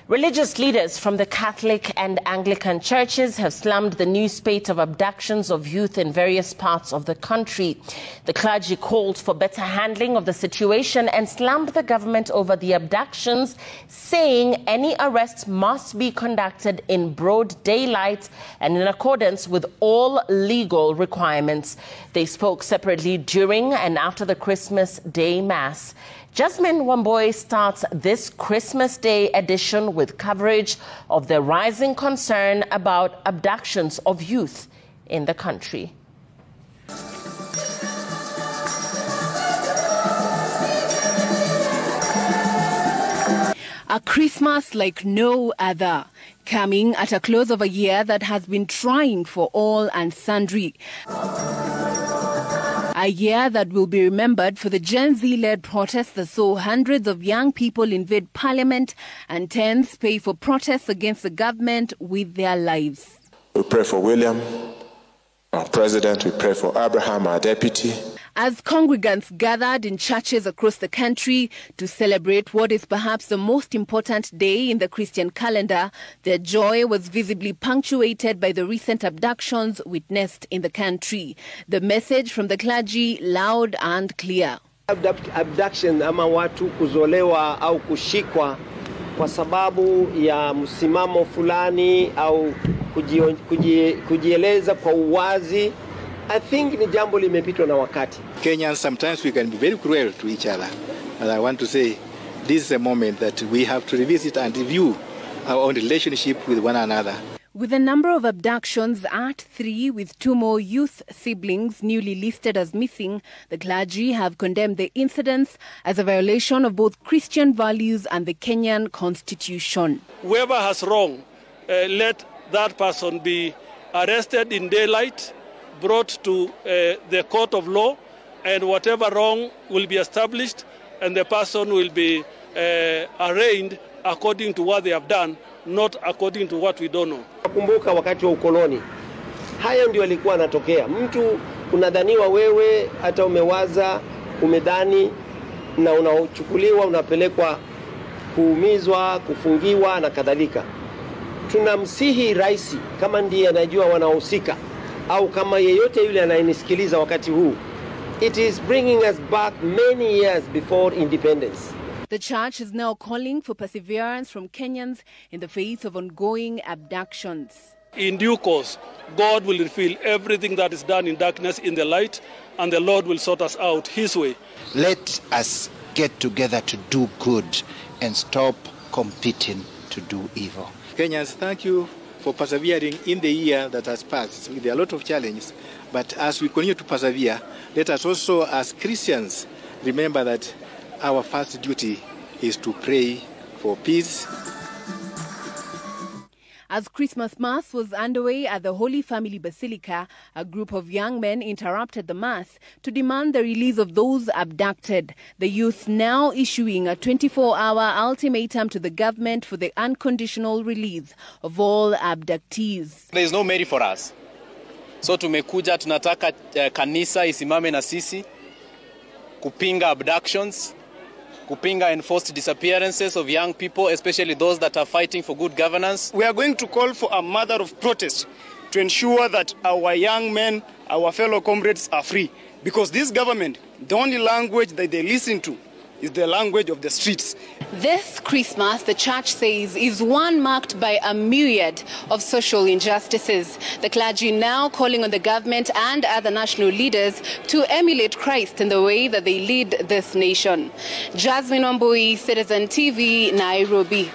Religious leaders from the Catholic and Anglican churches have slammed the new spate of abductions of youth in various parts of the country. The clergy called for better handling of the situation and slammed the government over the abductions, saying any arrests must be conducted in broad daylight and in accordance with all legal requirements. They spoke separately during and after the Christmas Day Mass. Jasmine Wamboi starts this Christmas Day edition with coverage of the rising concern about abductions of youth in the country. A Christmas like no other, coming at a close of a year that has been trying for all and sundry. A year that will be remembered for the Gen Z-led protests that saw hundreds of young people invade Parliament and tens pay for protests against the government with their lives. We pray for William, our president. We pray for Abraham, our deputy. As congregants gathered in churches across the country to celebrate what is perhaps the most important day in the Christian calendar, their joy was visibly punctuated by the recent abductions witnessed in the country. The message from the clergy loud and clear. Abduction ama watu kuzolewa au kushikwa kwa sababu ya msimamo fulani au kujieleza kwa uwazi, I think ni jambo limepitwa na wakati. Kenyans, sometimes we can be very cruel to each other. And I want to say this is a moment that we have to revisit and review our own relationship with one another. With the number of abductions at 3, with 2 more youth siblings newly listed as missing, the clergy have condemned the incidents as a violation of both Christian values and the Kenyan constitution. Whoever has wrong, let that person be arrested in daylight, brought to the court of law, and whatever wrong will be established, and the person will be arraigned according to what they have done, not according to what we don't know. Nakumbuka wakati wa ukoloni, haya ndio yalikuwa yanatokea. Mtu unadhaniwa wewe, hata umewaza, umedhani, na unachukuliwa, unapelekwa kuumizwa, kufungiwa na kadhalika. Tunamsihi rais kama ndiye anajua wanahusika, au kama yeyote yule anayenisikiliza wakati huu, it is bringing us back many years before independence. The church is now calling for perseverance from Kenyans in the face of ongoing abductions. In due course, God will reveal everything that is done in darkness in the light, and the Lord will sort us out His way. Let us get together to do good and stop competing to do evil. Kenyans, thank you for persevering in the year that has passed with a lot of challenges. But as we continue to persevere, let us also, as Christians, remember that our first duty is to pray for peace. As Christmas Mass was underway at the Holy Family Basilica, a group of young men interrupted the Mass to demand the release of those abducted. The youth now issuing a 24-hour ultimatum to the government for the unconditional release of all abductees. There is no merit for us. So tumekuja, tunataka kanisa isimame na sisi kupinga abductions, kupinga enforced disappearances of young people, especially those that are fighting for good governance. We are going to call for a mother of protest to ensure that our young men, our fellow comrades are free. Because this government, the only language that they listen to is the language of the streets. This Christmas, the church says, is one marked by a myriad of social injustices. The clergy now calling on the government and other national leaders to emulate Christ in the way that they lead this nation. Jasmine Wamboi, Citizen TV, Nairobi.